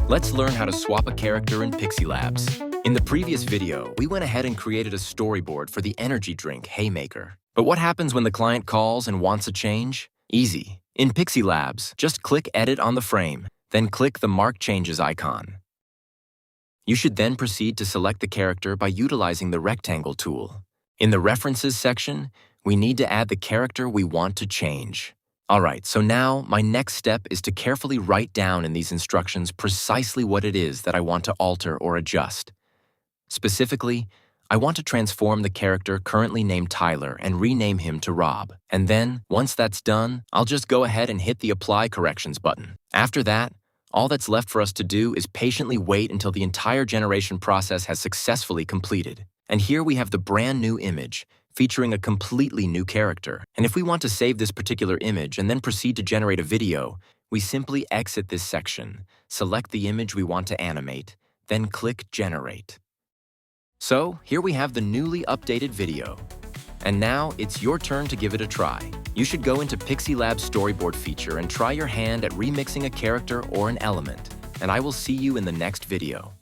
Let's learn how to swap a character in PixieLabs. In the previous video, we went ahead and created a storyboard for the energy drink Haymaker. But what happens when the client calls and wants a change? Easy. In PixieLabs, just click Edit on the frame, then click the Mark Changes icon. You should then proceed to select the character by utilizing the rectangle tool. In the References section, we need to add the character we want to change. Alright, so now my next step is to carefully write down in these instructions precisely what it is that I want to alter or adjust. Specifically, I want to transform the character currently named Tyler and rename him to Rob. And then, once that's done, I'll just go ahead and hit the Apply Corrections button. After that, all that's left for us to do is patiently wait until the entire generation process has successfully completed. And here we have the brand new image, featuring a completely new character. And if we want to save this particular image and then proceed to generate a video, we simply exit this section, select the image we want to animate, then click Generate. So, here we have the newly updated video. And now, it's your turn to give it a try. You should go into PixieLabs Storyboard feature and try your hand at remixing a character or an element. And I will see you in the next video.